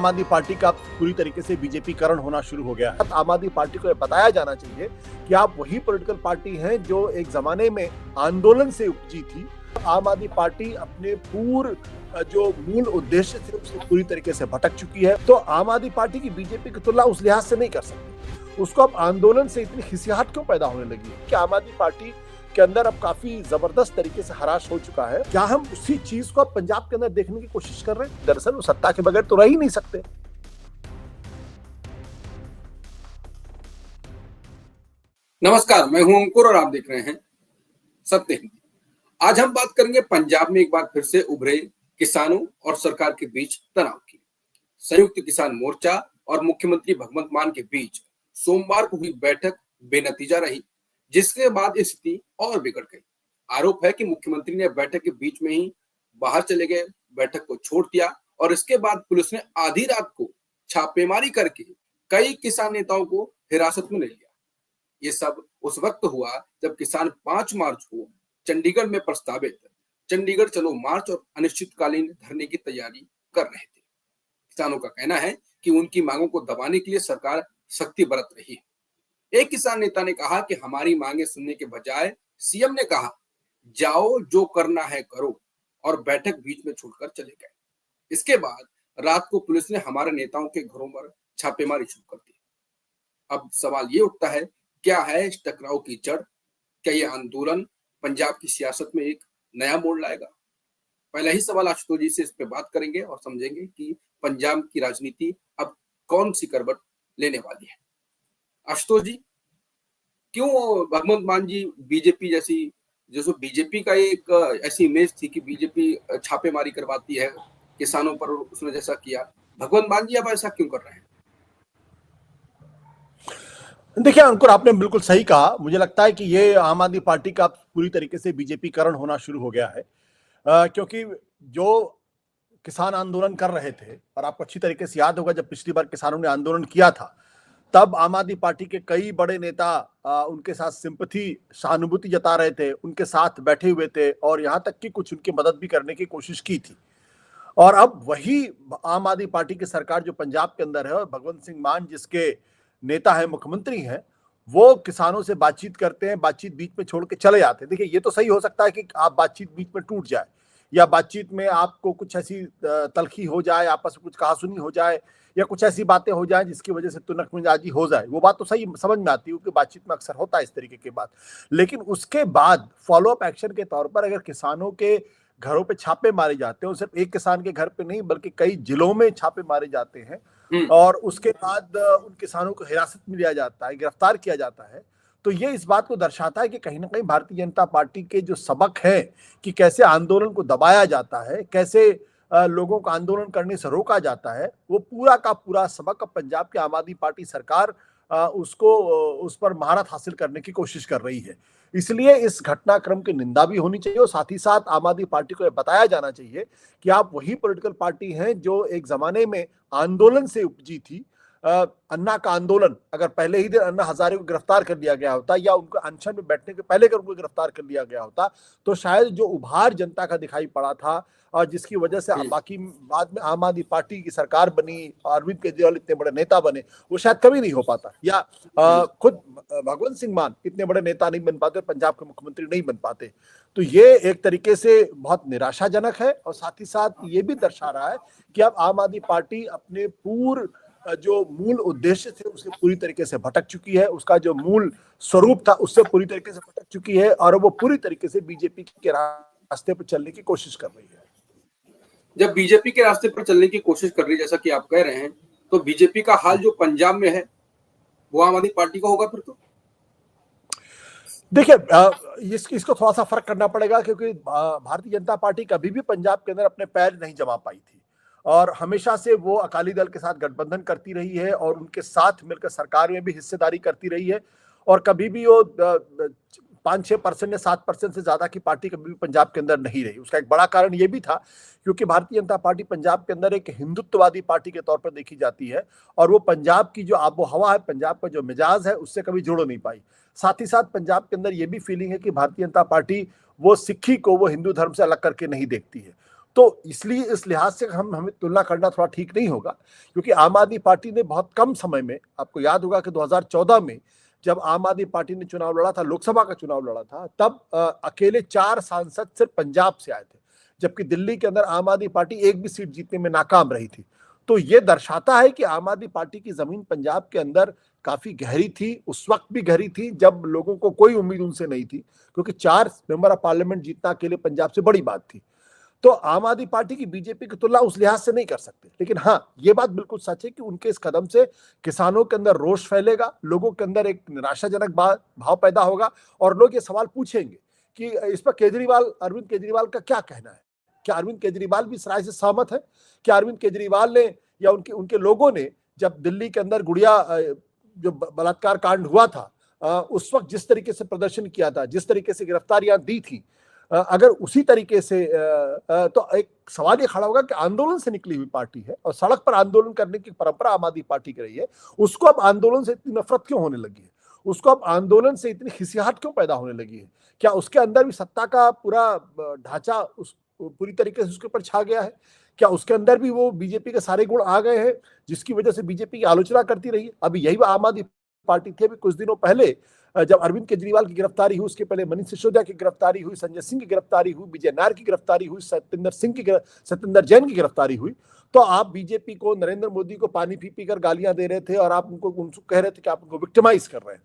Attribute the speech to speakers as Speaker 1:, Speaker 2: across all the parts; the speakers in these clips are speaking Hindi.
Speaker 1: आम आदमी पार्टी का पूरी तरीके से बीजेपीकरण होना शुरू हो गया है। आम आदमी पार्टी को बताया जाना चाहिए कि आप वही पॉलिटिकल पार्टी हैं जो एक जमाने में आंदोलन से उपजी थी। आम आदमी पार्टी अपने पूर्व जो मूल उद्देश्य थे उससे पूरी तरीके से भटक चुकी है। तो आम आदमी पार्टी की बीजेपी की तुलना उस लिहाज से नहीं कर सकते। उसको अब आंदोलन से इतनी खिसियाहट क्यों पैदा होने लगी है कि आम आदमी पार्टी के अंदर अब काफी जबरदस्त तरीके से हराश हो चुका है। क्या हम उसी चीज को अब पंजाब के अंदर देखने की कोशिश कर रहे हैं? दरअसल वो सत्ता के बगैर तो रह ही नहीं सकते।
Speaker 2: नमस्कार, मैं हूं अंकुर और आप देख रहे हैं सत्य हिंदी। आज हम बात करेंगे पंजाब में एक बार फिर से उभरे किसानों और सरकार के बीच तनाव की। संयुक्त किसान मोर्चा और मुख्यमंत्री भगवंत मान के बीच सोमवार को हुई बैठक बेनतीजा रही, जिसके बाद स्थिति और बिगड़ गई। आरोप है कि मुख्यमंत्री ने बैठक के बीच में ही बाहर चले गए, बैठक को छोड़ दिया और इसके बाद पुलिस ने आधी रात को छापेमारी करके कई किसान नेताओं को हिरासत में ले लिया। ये सब उस वक्त हुआ जब किसान 5 मार्च को चंडीगढ़ में प्रस्तावित चंडीगढ़ चलो मार्च और अनिश्चितकालीन धरने की तैयारी कर रहे थे। किसानों का कहना है कि उनकी मांगों को दबाने के लिए सरकार सख्ती बरत रही है। एक किसान नेता ने कहा कि हमारी मांगे सुनने के बजाय सीएम ने कहा जाओ जो करना है करो, और बैठक बीच में छोड़कर चले गए। इसके बाद रात को पुलिस ने हमारे नेताओं के घरों पर छापेमारी शुरू कर दी। अब सवाल ये उठता है, क्या है इस टकराव की जड़? क्या ये आंदोलन पंजाब की सियासत में एक नया मोड़ लाएगा? पहला ही सवाल आशुतोष जी से इस पे बात करेंगे और समझेंगे कि पंजाब की राजनीति अब कौन सी करवट लेने वाली है। आशुतोष जी, क्यों भगवंत मान जी बीजेपी जैसे बीजेपी का एक ऐसी इमेज थी कि बीजेपी छापेमारी करवाती है किसानों पर, उसने जैसा किया, भगवंत मान जी अब ऐसा क्यों कर रहे हैं?
Speaker 1: देखिए अंकुर, आपने बिल्कुल सही कहा। मुझे लगता है कि ये आम आदमी पार्टी का पूरी तरीके से बीजेपीकरण होना शुरू हो गया है, क्योंकि जो किसान आंदोलन कर रहे थे, और आपको अच्छी तरीके से याद होगा जब पिछली बार किसानों ने आंदोलन किया था तब आम आदमी पार्टी के कई बड़े नेता उनके साथ सिंपैथी सहानुभूति जता रहे थे, उनके साथ बैठे हुए थे और यहाँ तक कि कुछ उनकी मदद भी करने की कोशिश की थी। और अब वही आम आदमी पार्टी की सरकार जो पंजाब के अंदर है और भगवंत सिंह मान जिसके नेता है, मुख्यमंत्री हैं, वो किसानों से बातचीत करते हैं, बातचीत बीच में छोड़ के चले जाते हैं। देखिए, ये तो सही हो सकता है कि आप बातचीत बीच में टूट जाए या बातचीत में आपको कुछ ऐसी तलखी हो जाए, आपस में कुछ कहासुनी हो जाए या कुछ ऐसी बातें हो जाए जिसकी वजह से तुनक मिजाजी हो जाए। वो बात तो सही समझ में आती है क्योंकि बातचीत में अक्सर होता है इस तरीके की बात। लेकिन उसके बाद फॉलो अप एक्शन के तौर पर अगर किसानों के घरों पे छापे मारे जाते हैं, और सिर्फ एक किसान के घर पे नहीं बल्कि कई जिलों में छापे मारे जाते हैं और उसके बाद उन किसानों को हिरासत में लिया जाता है, गिरफ्तार किया जाता है, तो ये इस बात को दर्शाता है कि कहीं ना कहीं भारतीय जनता पार्टी के जो सबक है कि कैसे आंदोलन को दबाया जाता है, कैसे लोगों को आंदोलन करने से रोका जाता है, वो पूरा का पूरा सबक अब पंजाब की आम आदमी पार्टी सरकार उसको उस पर महारत हासिल करने की कोशिश कर रही है। इसलिए इस घटनाक्रम की निंदा भी होनी चाहिए और साथ ही साथ आम आदमी पार्टी को यह बताया जाना चाहिए कि आप वही पॉलिटिकल पार्टी हैं जो एक जमाने में आंदोलन से उपजी थी। अन्ना का आंदोलन, अगर पहले ही दिन अन्ना हजारे को गिरफ्तार कर लिया गया होता या उनको अनशन में बैठने के पहले अगर उनको गिरफ्तार कर लिया गया होता तो शायद जो उभार जनता का दिखाई पड़ा था और जिसकी वजह से बाकी बाद में आम आदमी पार्टी की सरकार बनी, अरविंद केजरीवाल इतने बड़े नेता बने, वो शायद कभी नहीं हो पाता, या खुद भगवंत सिंह मान इतने बड़े नेता नहीं बन पाते, पंजाब के मुख्यमंत्री नहीं बन पाते। तो ये एक तरीके से बहुत निराशाजनक है और साथ ही साथ ये भी दर्शा रहा है कि अब आम आदमी पार्टी अपने पूर्व जो मूल उद्देश्य थे उससे पूरी तरीके से भटक चुकी है, उसका जो मूल स्वरूप था उससे पूरी तरीके से भटक चुकी है और वो पूरी तरीके से बीजेपी के रास्ते पर चलने की कोशिश कर रही है।
Speaker 2: जब बीजेपी के रास्ते पर चलने की कोशिश कर रही है, जैसा कि आप कह रहे हैं, तो बीजेपी का हाल जो पंजाब में है वो आम आदमी पार्टी का होगा फिर तो?
Speaker 1: देखिए, इसको थोड़ा सा फर्क करना पड़ेगा क्योंकि भारतीय जनता पार्टी कभी भी पंजाब के अंदर अपने पैर नहीं जमा पाई थी और हमेशा से वो अकाली दल के साथ गठबंधन करती रही है और उनके साथ मिलकर सरकार में भी हिस्सेदारी करती रही है और कभी भी वो 5-6% या 7% से ज्यादा की पार्टी कभी भी पंजाब के अंदर नहीं रही। उसका एक बड़ा कारण ये भी था क्योंकि भारतीय जनता पार्टी पंजाब के अंदर एक हिंदुत्ववादी पार्टी के तौर पर देखी जाती है और वो पंजाब की जो आबो हवा है, पंजाब का जो मिजाज है, उससे कभी जुड़ नहीं पाई। साथ ही साथ पंजाब के अंदर ये भी फीलिंग है कि भारतीय जनता पार्टी वो सिक्खी को वो हिंदू धर्म से अलग करके नहीं देखती है। तो इसलिए इस लिहाज से हमें तुलना करना थोड़ा ठीक नहीं होगा, क्योंकि आम आदमी पार्टी ने बहुत कम समय में, आपको याद होगा कि 2014 में जब आम आदमी पार्टी ने चुनाव लड़ा था, लोकसभा का चुनाव लड़ा था, तब अकेले 4 सांसद सिर्फ पंजाब से आए थे, जबकि दिल्ली के अंदर आम आदमी पार्टी एक भी सीट जीतने में नाकाम रही थी। तो ये दर्शाता है कि आम आदमी पार्टी की जमीन पंजाब के अंदर काफी गहरी थी, उस वक्त भी गहरी थी जब लोगों को कोई उम्मीद उनसे नहीं थी, क्योंकि 4 मेंबर ऑफ पार्लियामेंट जीतना अकेले पंजाब से बड़ी बात थी। तो आम आदमी पार्टी की बीजेपी की तुलना उस लिहाज से नहीं कर सकते, लेकिन हाँ, ये बात बिल्कुल सच है कि उनके इस कदम से किसानों के अंदर रोष फैलेगा, लोगों के अंदर एक निराशाजनक भाव पैदा होगा, और लोग ये सवाल पूछेंगे कि इस पर अरविंद केजरीवाल का क्या कहना है। क्या अरविंद केजरीवाल भी इस राय से सहमत है? क्या अरविंद केजरीवाल ने या उनके लोगों ने, जब दिल्ली के अंदर गुड़िया जो बलात्कार कांड हुआ था, उस वक्त जिस तरीके से प्रदर्शन किया था, जिस तरीके से गिरफ्तारियां दी थी, अगर उसी तरीके से तो एक सवाल ये खड़ा होगा कि आंदोलन से निकली हुई पार्टी है और सड़क पर आंदोलन करने की परंपरा आम आदमी पार्टी की रही है, उसको अब आंदोलन से इतनी नफरत क्यों होने लगी है? उसको अब आंदोलन से इतनी खिसियाहट क्यों पैदा होने लगी है? क्या उसके अंदर भी सत्ता का पूरा ढांचा पूरी तरीके से उसके ऊपर छा गया है? क्या उसके अंदर भी वो बीजेपी के सारे गुण आ गए हैं जिसकी वजह से बीजेपी की आलोचना करती रही है? अभी यही आम आदमी पार्टी थी अभी कुछ दिनों पहले, जब अरविंद केजरीवाल की गिरफ्तारी हुई, उसके पहले मनीष सिसोदिया की गिरफ्तारी हुई, संजय सिंह की गिरफ्तारी हुई, विजय नायर की गिरफ्तारी हुई, सत्येंद्र जैन की गिरफ्तारी हुई, तो आप बीजेपी को, नरेंद्र मोदी को पानी पी पी कर गालियां दे रहे थे और आप उनको कह रहे थे कि आप उनको विक्टिमाइज कर रहे हैं।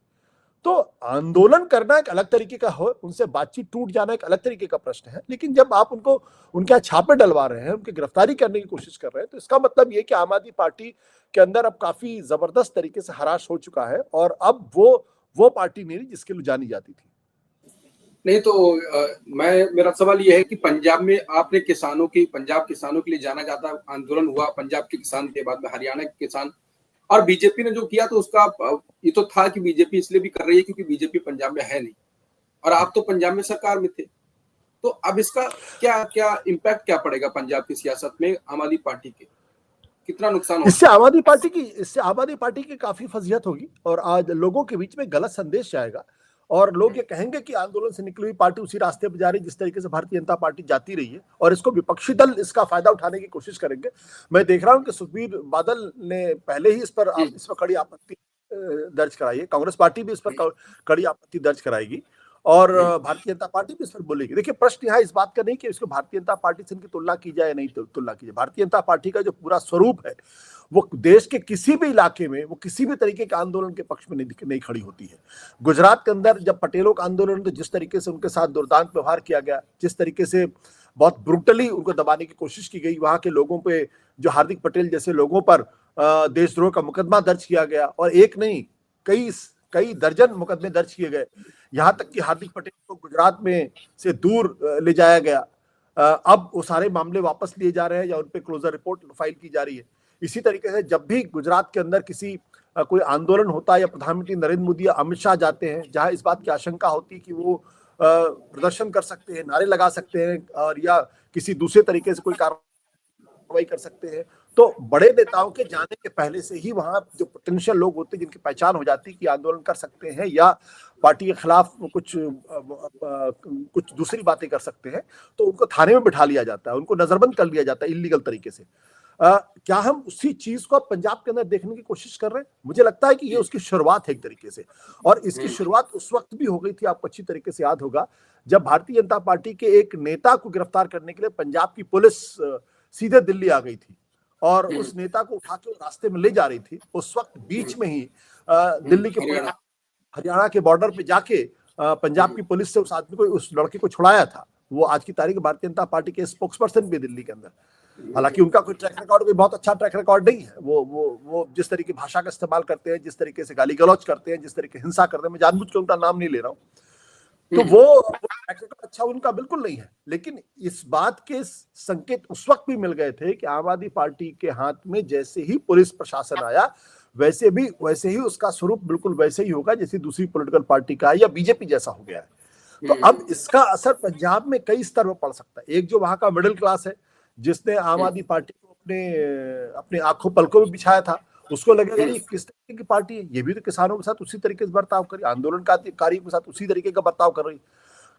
Speaker 1: तो आंदोलन करना एक अलग तरीके का हो, उनसे बातचीत टूट जाना एक अलग तरीके का प्रश्न है, लेकिन जब आप उनको उनके यहाँ छापे डलवा रहे हैं, उनकी गिरफ्तारी करने की कोशिश कर रहे हैं, तो इसका मतलब ये कि आम आदमी पार्टी के अंदर अब काफी जबरदस्त तरीके से हराश हो चुका है, और अब वो पार्टी नहीं जिसके लिए जानी जाती थी।
Speaker 2: नहीं तो मेरा सवाल यह है कि पंजाब में आपने पंजाब किसानों के लिए जाना जाता आंदोलन हुआ, पंजाब के किसान के बाद में हरियाणा के किसान, और बीजेपी ने जो किया तो उसका ये तो था कि बीजेपी इसलिए भी कर रही है क्योंकि बीजेपी पंजाब में है नहीं, और आप तो पंजाब में सरकार में थे, तो अब इसका क्या इम्पैक्ट क्या पड़ेगा पंजाब की सियासत में आम आदमी पार्टी के? कितना नुकसान होगा?
Speaker 1: इससे आम आदमी पार्टी की काफी फजीहत होगी, और आज लोगों के बीच में गलत संदेश जाएगा, और लोग ये कहेंगे कि आंदोलन से निकली हुई पार्टी उसी रास्ते पर जा रही है जिस तरीके से भारतीय जनता पार्टी जाती रही है, और इसको विपक्षी दल इसका फायदा उठाने की कोशिश करेंगे। मैं देख रहा हूं कि सुखबीर बादल ने पहले ही इस पर कड़ी आपत्ति दर्ज कराई है, कांग्रेस पार्टी भी इस पर कड़ी आपत्ति दर्ज कराएगी, और भारतीय जनता पार्टी भी इस पर बोलेगी। देखिए, प्रश्न यहाँ इस बात का नहीं कि इसको भारतीय जनता पार्टी से इनकी तुलना की जाए या नहीं तुलना की जाए। भारतीय जनता पार्टी का जो पूरा स्वरूप है, वो देश के किसी भी इलाके में, वो किसी भी तरीके के आंदोलन के पक्ष में नहीं खड़ी होती है। गुजरात के अंदर जब पटेलों का आंदोलन, तो जिस तरीके से उनके साथ दुर्दांत व्यवहार किया गया, जिस तरीके से बहुत ब्रूटली उनको दबाने की कोशिश की गई, वहां के लोगों पे, जो हार्दिक पटेल जैसे लोगों पर देशद्रोह का मुकदमा दर्ज किया गया, और एक नहीं कई दर्जन मुकदमे दर्ज किए गए, यहां तक कि हार्दिक पटेल को गुजरात में से दूर ले जाया गया। अब वो सारे मामले वापस लिए जा रहे हैं या उन पे क्लोजर रिपोर्ट फाइल की जा रही है। इसी तरीके से जब भी गुजरात के अंदर कोई आंदोलन होता है, या प्रधानमंत्री नरेंद्र मोदी या अमित शाह जाते हैं जहां इस बात की आशंका होती है कि वो प्रदर्शन कर सकते हैं, नारे लगा सकते हैं, और या किसी दूसरे तरीके से कोई कार्रवाई कर सकते हैं, तो बड़े नेताओं के जाने के पहले से ही वहां जो पोटेंशियल लोग होते हैं जिनकी पहचान हो जाती है कि आंदोलन कर सकते हैं या पार्टी के खिलाफ कुछ दूसरी बातें कर सकते हैं, तो उनको थाने में बिठा लिया जाता है, उनको नजरबंद कर लिया जाता है इल्लीगल तरीके से। क्या हम उसी चीज को पंजाब के अंदर देखने की कोशिश कर रहे हैं? मुझे लगता है कि ये उसकी शुरुआत है एक तरीके से, और इसकी शुरुआत उस वक्त भी हो गई थी, आपको अच्छी तरीके से याद होगा, जब भारतीय जनता पार्टी के एक नेता को गिरफ्तार करने के लिए पंजाब की पुलिस सीधे दिल्ली आ गई थी, और उस नेता को उठा के रास्ते में ले जा रही थी। उस वक्त बीच में ही दिल्ली के हरियाणा के बॉर्डर पे जाके पंजाब की पुलिस से उस लड़के को छुड़ाया था। वो आज की तारीख भारतीय जनता पार्टी के स्पोक्स पर्सन भी दिल्ली के अंदर, हालांकि उनका कोई ट्रैक रिकॉर्ड, कोई बहुत अच्छा ट्रैक रिकॉर्ड नहीं है। वो जिस तरीके की भाषा का इस्तेमाल करते हैं, जिस तरीके से गाली गलौज करते हैं, जिस तरीके हिंसा करते हैं, मैं जानबूझ के उनका नाम नहीं ले रहा हूँ, तो वो ट्रैक रिकॉर्ड अच्छा उनका बिल्कुल नहीं है। लेकिन इस बात के संकेत उस वक्त भी मिल गए थे कि आम आदमी पार्टी के हाथ में जैसे ही पुलिस प्रशासन आया, वैसे ही उसका स्वरूप बिल्कुल वैसे ही होगा जैसे दूसरी पॉलिटिकल पार्टी का या बीजेपी जैसा हो गया है। तो अब इसका असर पंजाब में कई स्तर पर पड़ सकता है। एक जो वहां का मिडिल क्लास है, जिसने आम आदमी पार्टी को अपने आंखों पलकों में बिछाया था, उसको लगेगा ये किस तरीके की पार्टी है, ये भी तो किसानों के साथ उसी तरीके से बर्ताव कर रही है, आंदोलनकारियों के साथ उसी तरीके का बर्ताव कर रही है।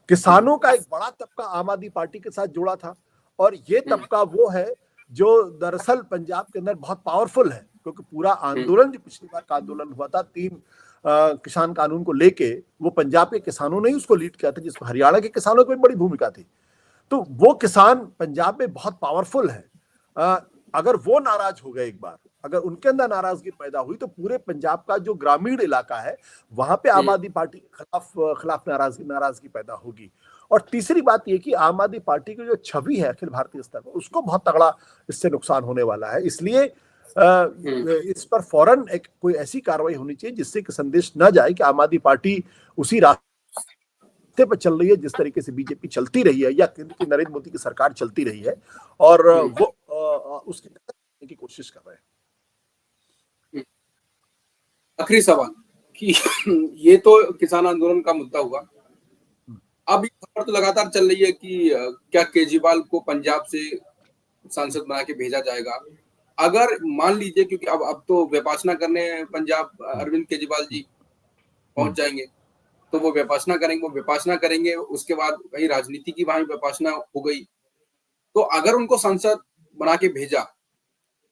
Speaker 1: किसानों का एक बड़ा तबका आम आदमी पार्टी के साथ जुड़ा था, और ये तबका वो है जो दरअसल पंजाब के अंदर बहुत पावरफुल है, क्योंकि पूरा आंदोलन जो पिछली बार का आंदोलन हुआ था 3 किसान कानून को लेके, वो पंजाब के किसानों ने ही उसको लीड किया था, जिसमें हरियाणा के किसानों की भी बड़ी भूमिका थी। तो वो किसान पंजाब में बहुत पावरफुल है। अगर वो नाराज हो गए एक बार, अगर उनके अंदर नाराजगी पैदा हुई, तो पूरे पंजाब का जो ग्रामीण इलाका है वहां पे आम आदमी पार्टी के खिलाफ नाराजगी पैदा होगी। और तीसरी बात यह कि आम आदमी पार्टी की जो छवि है अखिल भारतीय स्तर पर, उसको बहुत तगड़ा इससे नुकसान होने वाला है। इसलिए इस पर फौरन एक कोई ऐसी कार्रवाई होनी चाहिए जिससे कि संदेश न जाए कि आम आदमी पार्टी उसी रास्ते पर चल रही है जिस तरीके से बीजेपी चलती रही है या नरेंद्र मोदी की सरकार चलती रही है, और वो उसकी की कोशिश कर रहे हैं।
Speaker 2: आखिरी सवाल कि ये तो किसान आंदोलन का मुद्दा हुआ, अब ये खबर तो लगातार चल रही है कि क्या केजरीवाल को पंजाब से सांसद बना के भेजा जाएगा। अगर मान लीजिए, क्योंकि अब तो विपासना करने पंजाब अरविंद केजरीवाल जी पहुंच जाएंगे, तो वो विपासना करेंगे, उसके बाद वही राजनीति की वहां विपासना हो गई। तो अगर उनको सांसद बना के भेजा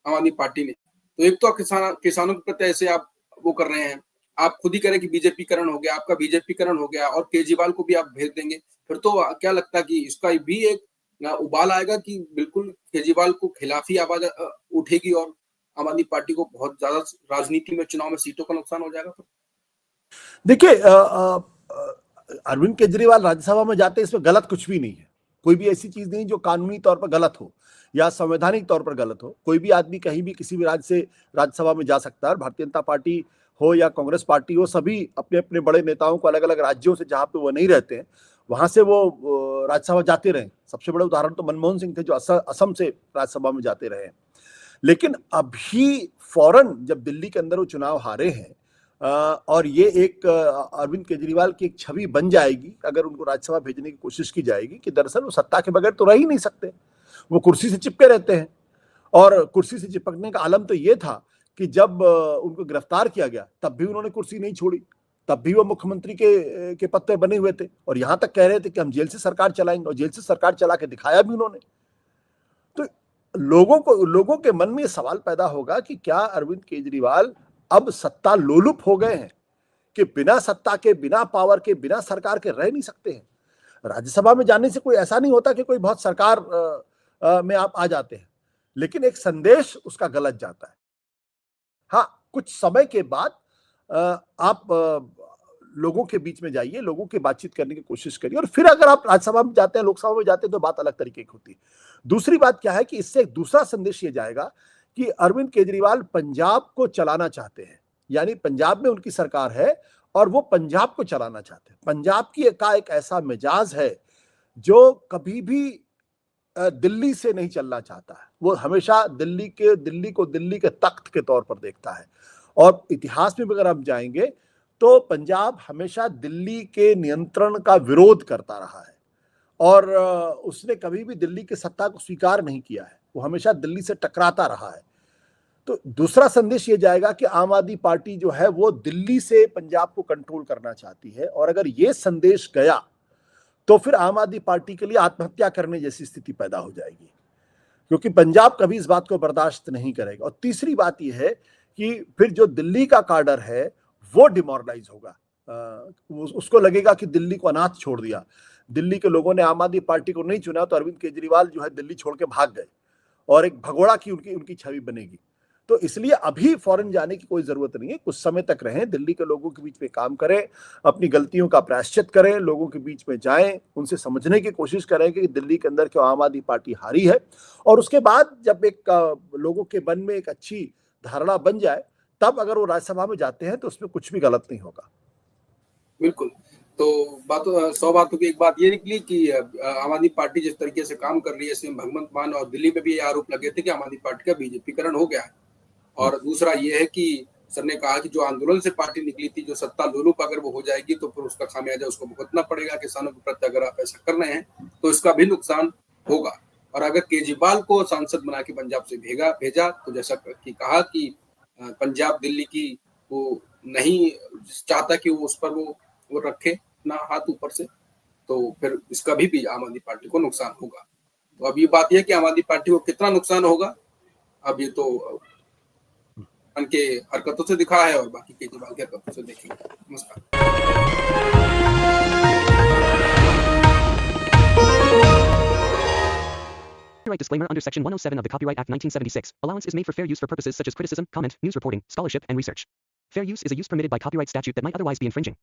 Speaker 2: आम आदमी पार्टी ने, तो एक तो किसानों के प्रति ऐसे आप वो कर रहे हैं, आप खुद ही करें कि बीजेपीकरण हो गया, आपका बीजेपीकरण हो गया, और केजरीवाल को भी आप भेज देंगे, फिर तो क्या लगता है कि इसका भी एक उबाल आएगा कि बिल्कुल केजरीवाल को खिलाफ ही आवाज उठेगी और आम आदमी पार्टी को बहुत ज्यादा राजनीति में, चुनाव में सीटों का नुकसान हो जाएगा। तो
Speaker 1: देखिए, अरविंद केजरीवाल राज्यसभा में जाते हैं, इसमें गलत कुछ भी नहीं है। कोई भी ऐसी चीज नहीं जो कानूनी तौर पर गलत हो या संवैधानिक तौर पर गलत हो। कोई भी आदमी कहीं भी किसी भी राज्य से राज्यसभा में जा सकता है। भारतीय जनता पार्टी हो या कांग्रेस पार्टी हो, सभी अपने अपने बड़े नेताओं को अलग अलग राज्यों से, जहां पे वो नहीं रहते हैं, वहां से वो राज्यसभा जाते रहे। सबसे बड़े उदाहरण तो मनमोहन सिंह थे, जो असम से राज्यसभा में जाते रहे। लेकिन अभी फौरन जब दिल्ली के अंदर वो चुनाव हारे हैं, और ये एक अरविंद केजरीवाल की एक छवि बन जाएगी अगर उनको राज्यसभा भेजने की कोशिश की जाएगी कि दरअसल वो सत्ता के बगैर तो रह ही नहीं सकते, वो कुर्सी से चिपके रहते हैं। और कुर्सी से चिपकने का आलम तो ये था कि जब उनको गिरफ्तार किया गया तब भी उन्होंने कुर्सी नहीं छोड़ी, तब भी वो मुख्यमंत्री के पद पर बने हुए थे, और यहां तक कह रहे थे कि हम जेल से सरकार चलाएंगे, और जेल से सरकार चला के दिखाया भी उन्होंने। तो लोगों के मन में सवाल पैदा होगा कि क्या अरविंद केजरीवाल अब सत्ता लोलुप हो गए हैं कि बिना सत्ता के, बिना पावर के, बिना सरकार के रह नहीं सकते हैं। राज्यसभा में जाने से कोई ऐसा नहीं होता कि कोई बहुत सरकार में आप आ जाते हैं, लेकिन एक संदेश उसका गलत जाता है। हाँ, कुछ समय के बाद आप लोगों के बीच में जाइए, लोगों की बातचीत करने की कोशिश करिए, और फिर अगर आप राज्यसभा में जाते हैं, लोकसभा में जाते हैं, तो बात अलग तरीके की होती है। दूसरी बात क्या है कि इससे एक दूसरा संदेश ये जाएगा कि अरविंद केजरीवाल पंजाब को चलाना चाहते हैं, यानी पंजाब में उनकी सरकार है और वो पंजाब को चलाना चाहते हैं। पंजाब की एक ऐसा मिजाज है जो कभी भी दिल्ली से नहीं चलना चाहता है। वो हमेशा दिल्ली को दिल्ली के तख्त के तौर पर देखता है। और इतिहास में अगर हम जाएंगे तो पंजाब हमेशा दिल्ली के नियंत्रण का विरोध करता रहा है, और उसने कभी भी दिल्ली की सत्ता को स्वीकार नहीं किया है। वो हमेशा दिल्ली से टकराता रहा है। तो दूसरा संदेश ये जाएगा कि आम आदमी पार्टी जो है वो दिल्ली से पंजाब को कंट्रोल करना चाहती है, और अगर ये संदेश गया तो फिर आम आदमी पार्टी के लिए आत्महत्या करने जैसी स्थिति पैदा हो जाएगी, क्योंकि पंजाब कभी इस बात को बर्दाश्त नहीं करेगा। और तीसरी बात यह है कि फिर जो दिल्ली का काडर है वो डिमोरलाइज होगा। उसको लगेगा कि दिल्ली को अनाथ छोड़ दिया, दिल्ली के लोगों ने आम आदमी पार्टी को नहीं चुना, तो अरविंद केजरीवाल जो है दिल्ली छोड़ के भाग गए, और एक भगोड़ा की उनकी छवि बनेगी। तो इसलिए अभी फॉरेन जाने की कोई जरूरत नहीं है, कुछ समय तक रहें, दिल्ली के लोगों के बीच में काम करें, अपनी गलतियों का प्रायश्चित करें, लोगों के बीच में जाएं, उनसे समझने की कोशिश करें कि दिल्ली के अंदर क्यों आम आदमी पार्टी हारी है। और उसके बाद जब एक लोगों के मन में एक अच्छी धारणा बन जाए, तब अगर वो राज्यसभा में जाते हैं तो उसमें कुछ भी गलत नहीं होगा।
Speaker 2: बिल्कुल। तो बातों 100 बातों की एक बात ये निकली कि आम आदमी पार्टी जिस तरीके से काम कर रही है, सीएम भगवंत मान, और दिल्ली में भी ये आरोप लगे थे कि आम आदमी पार्टी का बीजेपीकरण हो गया है। और दूसरा ये है कि सर ने कहा कि जो आंदोलन से पार्टी निकली थी, जो सत्ता लोलुप अगर वो हो जाएगी तो फिर उसका खामियाजा उसको भुगतना पड़ेगा। किसानों के प्रति अगर आप ऐसा कर रहे हैं तो इसका भी नुकसान होगा। और अगर केजरीवाल को सांसद बना के पंजाब से भेजा तो जैसा कि कहा कि पंजाब दिल्ली की वो नहीं चाहता कि वो उस पर वो रखे ना हाथ ऊपर से, तो फिर इसका भी आम आदमी पार्टी को नुकसान होगा। तो अब ये बात यह कि आम आदमी पार्टी को कितना नुकसान होगा, अब ये तो उनके हरकतों से दिखा है और बाकी केजरीवाल की हरकतों से देखेंगे। नमस्कार।
Speaker 3: Copyright disclaimer under Section 107 of the Copyright Act 1976. Allowance is made for fair use for purposes such as criticism, comment, news reporting, scholarship, and research. Fair use is a use permitted by copyright statute that might otherwise be infringing.